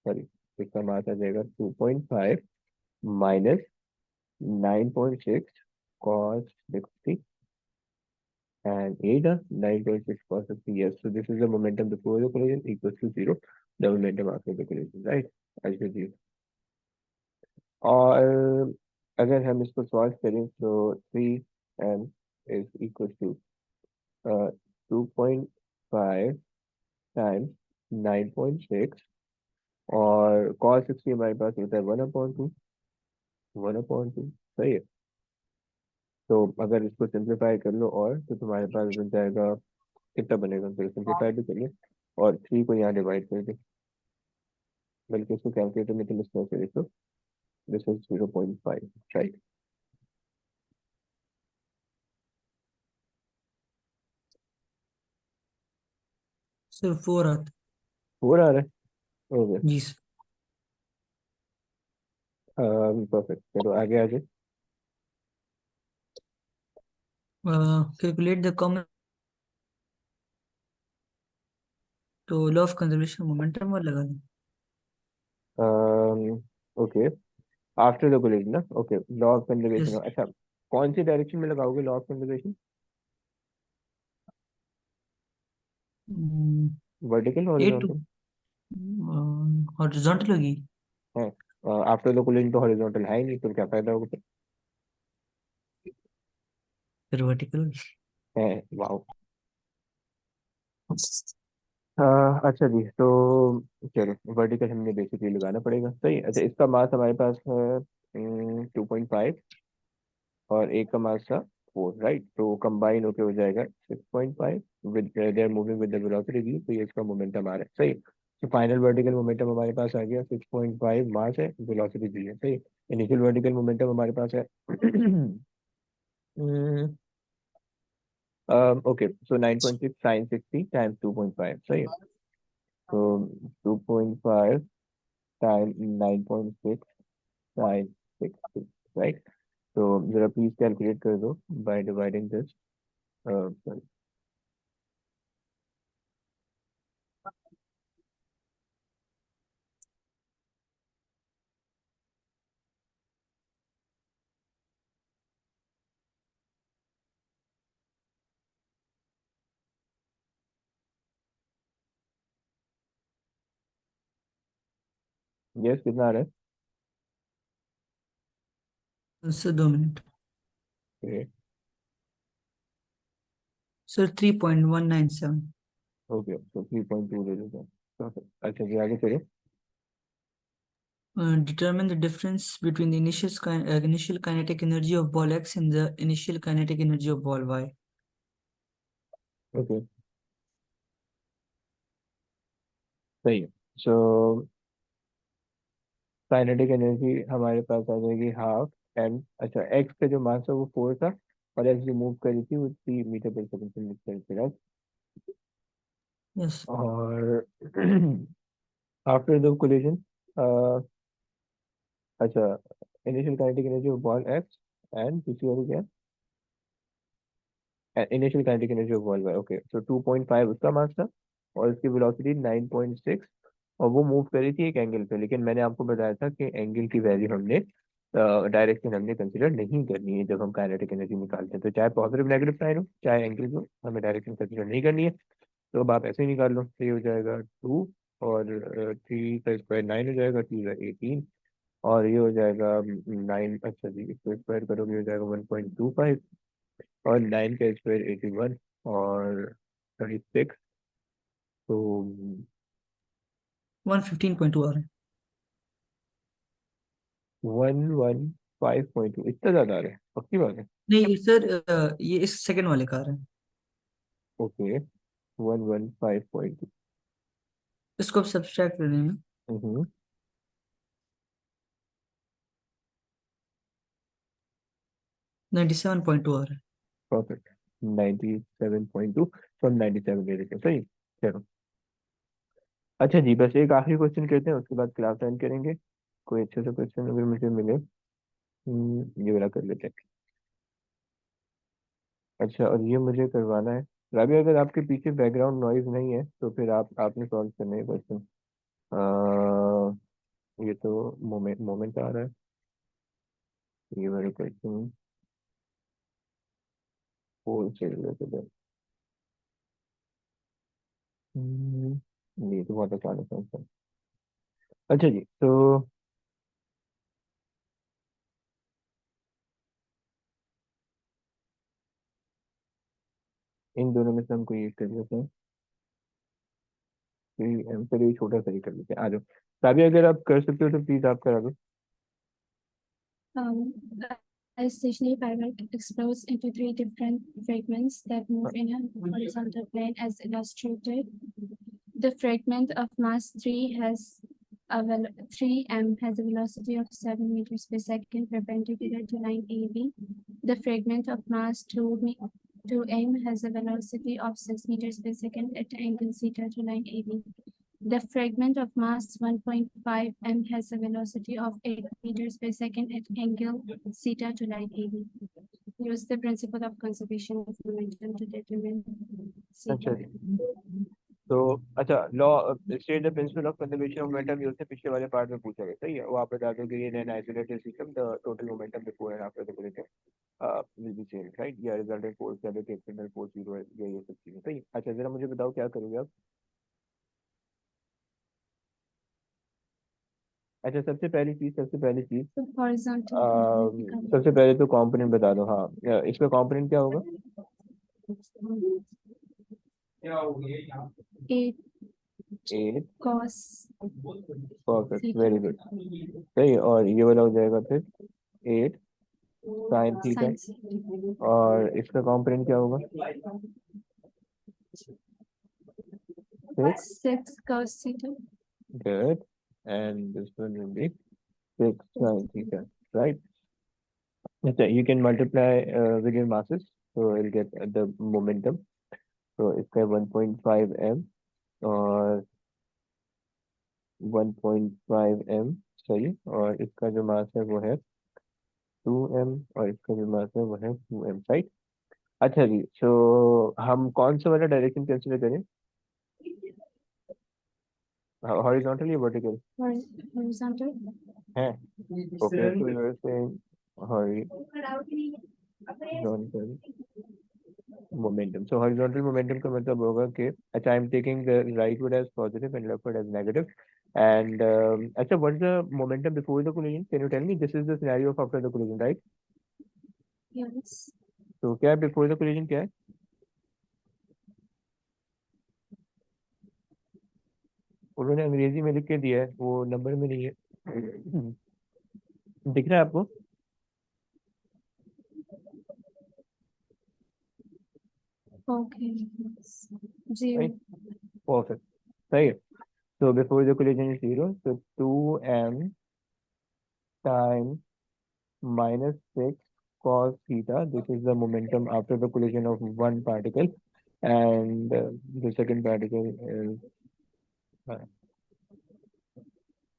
सॉरी, इसका मास आ जाएगा 2.5 minus 9.6 cos 60 and eta 9.6 cos 60. Yes, so this is the momentum before the collision equals to 0, the momentum after the collision, right? As with you. और अगर हम इसको सॉल्व करें तो 3m is equal to 2.5 times 9.6, और cos 60 हमारे पास होता है 1/2, 1/2, सही है। तो अगर इसको सिंप्लीफाई कर लो और तो तुम्हारे पास बन जाएगा, कितना बनेगा, फिर सिंप्लीफाई भी करिए और 3 को यहाँ डिवाइड कर दे, बल्कि इसको कैलकुलेटर में तुम इस तरह से देखो, दिस इज 0.5, राइट। सर 4 आता। 4 आ रहा है, ओके, जी सर। परफेक्ट, चलो आगे आ जाए। कैलकुलेट द कॉमन, तो लॉ ऑफ कंजर्वेशन मोमेंटम और लगा दें। ओके, आफ्टर द कोलिजन ना, okay, law of conservation, yes. अच्छा, कौन सी डायरेक्शन में लगाओगे law of conservation, vertical a to horizontal? Horizontal होगी। है, आफ्टर द कोलिजन तो हॉरिजॉन्टल है ही नहीं, तो क्या फायदा होगा फिर? फिर वर्टिकल होगी। है, वाह। अच्छा जी, तो चलो वर्टिकल हमने बेसिकली लगाना पड़ेगा, सही। अच्छा, इसका मास हमारे पास है 2.5, और एक का मास था 4, राइट, तो कंबाइन होके हो जाएगा 6.5, with they are moving with the velocity v, तो ये इसका मोमेंटम आ रहा है, सही। तो फाइनल वर्टिकल मोमेंटम हमारे पास आ गया 6.5, मास है, वेलोसिटी v है, सही। इनिशियल वर्टिकल मोमेंटम हमारे पास है ओके, सो 9.6 sin 60 टाइम्स 2.5, सही है। तो 2.5 टाइम 9.6 sin 60, राइट। तो जरा प्लीज कैलकुलेट कर दो by dividing this, sorry, yes, कितना आ रहा सर 2 मिनट। है? सर 3.197। ओके, तो 3.2 ले लेते हैं। Perfect. अच्छा जी, आगे चलो। Determine the difference between the initial kinetic energy of ball X and the initial kinetic energy of ball Y. Okay, सही है। सो काइनेटिक एनर्जी हमारे पास आ जाएगी हाफ एम, अच्छा, एक्स का जो मास है वो 4 था, और एक्स जो मूव करी थी वो 3 मीटर पर सेकंड से मूव करी थी, right? Yes. और आफ्टर द कोलिजन, अच्छा, initial kinetic energy of ball X, and दूसरी वाली क्या है? Initial kinetic energy of ball Y, okay, so 2.5 उसका मास था और उसकी वेलोसिटी 9.6 और वो मूव करी थी एक एंगल पे, लेकिन मैंने आपको बताया था कि एंगल की वैल्यू हमने डायरेक्शन हमने कंसिडर नहीं करनी है जब हम काइनेटिक एनर्जी निकालते हैं। तो चाहे पॉजिटिव नेगेटिव साइन हो चाहे एंगल हो, हमें डायरेक्शन कंसिडर नहीं करनी है। तो अब आप ऐसे ही निकाल लो, तो ये हो जाएगा 2 और 3 का स्क्वायर 9 हो जाएगा, 2 का 18 और ये हो जाएगा 9, अच्छा जी इसको स्क्वायर करोगे हो जाएगा 1.25 और 9 का स्क्वायर 81 और 36, तो 115.2 आ रहा है। 115.2 इतना ज्यादा आ रहा है, पक्की बात है? नहीं सर, ये इस सेकंड वाले का आ रहा है। ओके 115.2। इसको अब सब्सट्रैक्ट कर देंगे। हम्म 97.2 आ रहा है। परफेक्ट, 97.2 फ्रॉम 97 ले लेते हैं, सही। चलो अच्छा जी, बस एक आखिरी क्वेश्चन करते हैं उसके बाद क्लास एंड करेंगे। कोई अच्छे से क्वेश्चन अगर मुझे मिले, ये वाला कर लेते हैं। अच्छा, और ये मुझे करवाना है राबी, अगर आपके पीछे बैकग्राउंड नॉइज नहीं है तो फिर आपने सॉल्व करना है क्वेश्चन। ये तो मोमेंट मोमेंट आ रहा है, ये वाले क्वेश्चन फोर से रिलेटेड है। ये तो बहुत आसान है क्वेश्चन। अच्छा जी, तो इन दोनों में से हम कोई एक कर लेते हैं। चलिए ये छोटा सा ही कर लेते हैं, आ जाओ राबी, अगर आप कर सकते हो तो प्लीज आप करा दो। Um, a stationary fiber explodes into three different fragments that move in a horizontal plane as illustrated. The fragment of mass 3 has 3m has a velocity of 7 meters per second perpendicular to line AB. The fragment of mass 2m has a velocity of 6 meters per second at angle theta to line AB. The fragment of mass 1.5 m has a velocity of 8 meters per second at angle theta to line AB. Use the principle of conservation of momentum to determine अच्छा theta. जी, तो अच्छा law state the principle of conservation of momentum, ये उससे पिछले वाले part में पूछा गया, सही है। वो आप बता दो कि इन an isolated system the total momentum before and after the collision will be same, right, या रिजल्टेंट फोर्स क्या है, एक्सटर्नल फोर्स जीरो है, ये सब चीजें, सही है। अच्छा जरा मुझे बताओ क्या करोगे आप। अच्छा सबसे पहली चीज So horizontal component सबसे पहले तो कंपोनेंट बता दो, हाँ इसका कंपोनेंट क्या होगा। becomes 8 8, cos perfect, theta very good, सही है। और ये वाला हो जाएगा फिर 8 साइन थीटा, sin theta. और इसका कंपोनेंट क्या होगा 6, 6 cos theta. good, and this one will be 6 sin theta, right? Okay, you can multiply with your masses, so you'll get the momentum. So इसका 1.5 m और 1.5 m, सही, और इसका जो मास है वो है 2m और इसका जो मास है वो है 2m, राइट। अच्छा जी, सो हम कौन सा वाला डायरेक्शन कंसिडर करें, हॉरिजॉन्टल या वर्टिकल Horizontal. है? Okay, so you are saying horizontal momentum. So horizontal momentum का मतलब होगा कि अच्छा I am taking the rightward as positive and leftward as negative and अच्छा what is the momentum before the collision, can you tell me, this is the scenario of after the collision, right. Yes. तो क्या है before the collision, क्या है? उन्होंने अंग्रेजी में लिख के दिया है, वो नंबर में नहीं है। दिख रहा है आपको? Okay. Zero. राइट, परफेक्ट, सही है। So before the collision is 0, so 2m times minus 6 cos theta. This is the momentum after the collision of one particle, and the second particle is uh,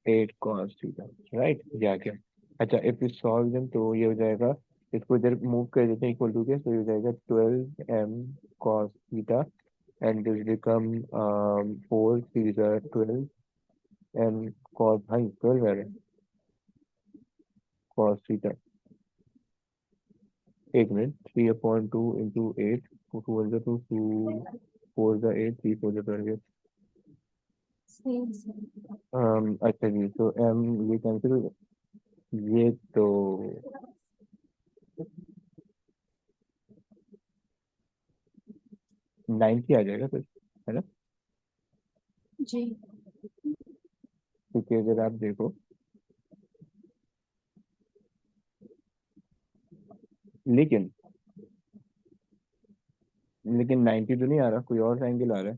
8 cos theta, right? Yeah, क्या? अच्छा, if we solve them तो ये हो जाएगा इसको इधर move कर देते हैं इक्वल टू के, तो ये हो जाएगा 12m cos theta and this become 4 3 12m cos, भाई 12 है cos थीटा, एक minute, 3/2 into 8, 2 is 2, 2 4 is 8, 3 4 is 12। Same. अच्छा जी, तो m ये कैंसिल, ये तो 90 आ जाएगा फिर, है ना? जी। क्योंकि अगर आप देखो, लेकिन 90 तो नहीं आ रहा, कोई और एंगल आ रहा है।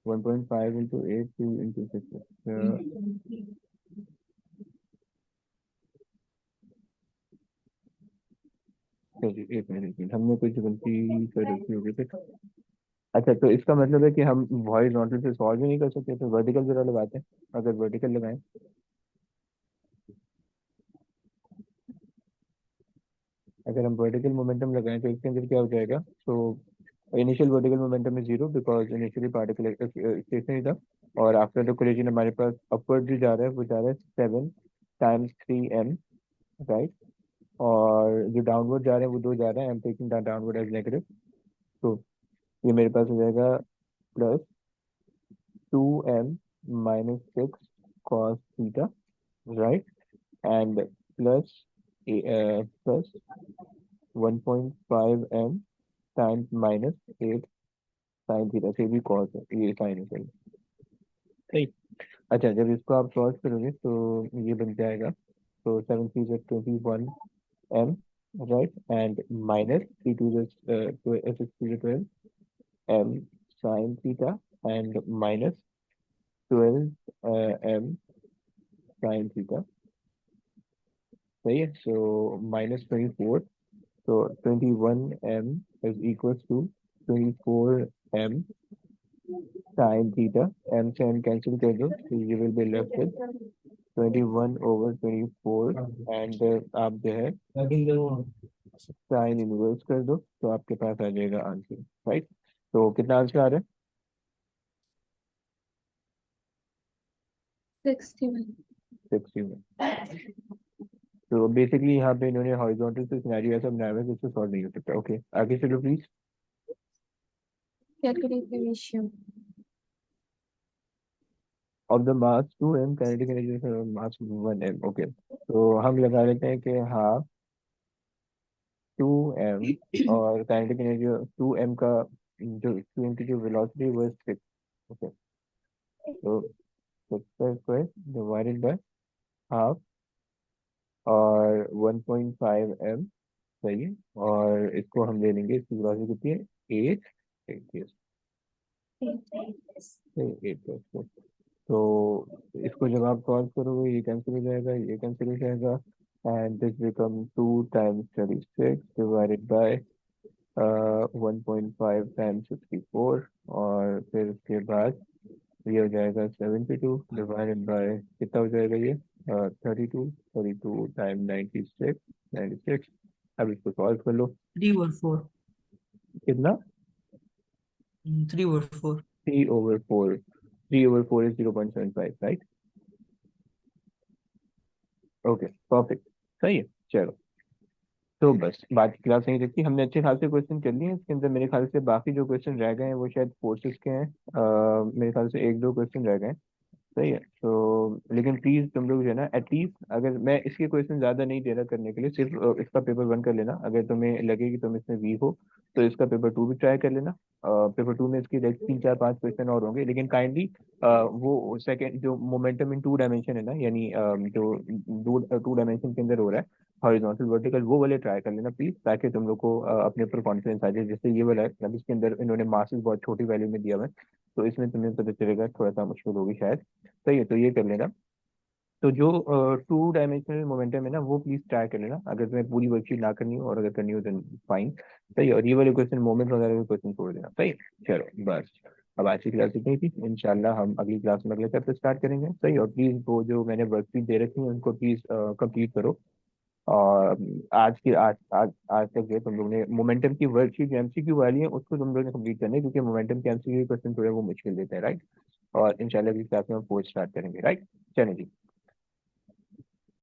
1.5 into 8 into 6। एक मिनट, हमने कुछ गलती कर रखी होगी फिर। अच्छा, तो इसका मतलब है कि हम हॉरिजॉन्टल से सॉल्व ही नहीं कर सकते, तो वर्टिकल जरा लगाते हैं। अगर वर्टिकल लगाएं, अगर हम वर्टिकल मोमेंटम लगाएं तो इसके अंदर क्या हो जाएगा? तो initial vertical momentum is 0 because initially particle stationary था, और आफ्टर द कोलिजन हमारे पास अपवर्ड जो जा रहा है वो जा रहा है 7 times 3m, राइट? और जो डाउनवर्ड जा रहे हैं वो 2 जा रहे हैं, I am taking that downward as negative. तो ये मेरे पास हो जाएगा plus 2m minus 6 cos theta, right? And plus plus 1.5m times minus 8 sin theta, से भी cos है, ये sin है, सही। अच्छा, जब इसको आप सॉल्व करोगे तो ये बन जाएगा, तो 7 3 is 21m, right? And minus 3 2 is 6 3 is 12m sin theta and minus 12m sin theta, सही है। सो -24, so 21m is equals to 24m sin theta, m से m cancel कर दो, so you will be left with 21/24, and आप जो है sine inverse कर दो, तो आपके पास आ जाएगा आंसर, राइट? तो कितना आंसर आ रहा है? 61. 61। तो बेसिकली यहाँ पे इन्होंने हॉरिजॉन्टल से सिनेरियो ऐसा बनाया हुआ है जिससे सॉल्व नहीं हो सकता। ओके, आगे चलो please. Calculate the ratio. Of the mass 2m, kinetic energy mass 1m। Okay, तो हम लगा लेते हैं कि हाफ 2m, और काइनेटिक एनर्जी 2m का जो 2m की जो वेलोसिटी वो 6। ओके, तो 6² डिवाइडेड बाय हाफ और 1.5m, सही है। और इसको हम ले लेंगे, इसकी वेलोसिटी कितनी है? 8 8। तो इसको जब आप सॉल्व करोगे ये कैंसिल हो जाएगा, ये कैंसिल हो जाएगा, and this become 2 times 36 divided by 1.5 times 64, और फिर उसके बाद ये हो जाएगा 72 डिवाइडेड बाय कितना हो जाएगा ये? 32 टाइम 96। अब इसको सॉल्व कर लो। 3 over 4। कितना? 3 over 4। 3/4। 3/4 is 0.75, right? Okay, perfect, सही है। चलो, तो बस बात की क्लास नहीं रखती, हमने अच्छे खासे क्वेश्चन कर लिए हैं इसके अंदर। मेरे ख्याल से बाकी जो क्वेश्चन रह गए हैं वो शायद फोर्सेस के हैं। मेरे ख्याल से 1 2 क्वेश्चन रह गए हैं, सही है। तो लेकिन प्लीज तुम लोग जो है ना, एटलीस्ट अगर मैं इसके क्वेश्चन ज्यादा नहीं दे रहा करने के लिए, सिर्फ इसका पेपर 1 कर लेना। अगर तुम्हें लगे कि तुम इसमें वीक हो तो इसका पेपर 2 भी ट्राई कर लेना। पेपर 2 में इसके 3 4 5 क्वेश्चन और होंगे, लेकिन काइंडली वो सेकंड जो मोमेंटम इन 2 डायमेंशन है ना, यानी जो 2 डायमेंशन के अंदर हो रहा है हॉरिजॉन्टल वर्टिकल, वो वाले ट्राई कर लेना प्लीज, ताकि तुम लोग को अपने ऊपर कॉन्फिडेंस आ जाए। जैसे ये वाला है, अब इसके अंदर इन्होंने मासेस बहुत छोटी वैल्यू में दिया हुआ है, तो इसमें तुम्हें पता चलेगा, थोड़ा सा मुश्किल होगी शायद, सही है। तो ये कर लेना। तो जो 2 डायमेंशनल मोमेंटम है ना, वो प्लीज ट्राई कर लेना, अगर तुम्हें पूरी वर्कशीट ना करनी हो, और अगर करनी हो देन फाइन, सही है। और ये वाले क्वेश्चन मोमेंट वगैरह के क्वेश्चन छोड़ देना, सही है। चलो बस, अब आज की क्लास इतनी थी, इंशाल्लाह हम अगली क्लास में अगले चैप्टर स्टार्ट करेंगे, सही। और प्लीज वो जो मैंने वर्कशीट दे रखी है उनको प्लीज कंप्लीट करो। और आज तक जो है तुम लोग ने मोमेंटम की वर्कशीट जो एमसीक्यू वाली है उसको तुम लोग ने कंप्लीट करना है, क्योंकि मोमेंटम के एमसीक्यू क्वेश्चन थोड़े वो मुश्किल देते हैं, राइट। और इंशाल्लाह अगली क्लास में हम पोस्ट स्टार्ट करेंगे, राइट। चलें जी।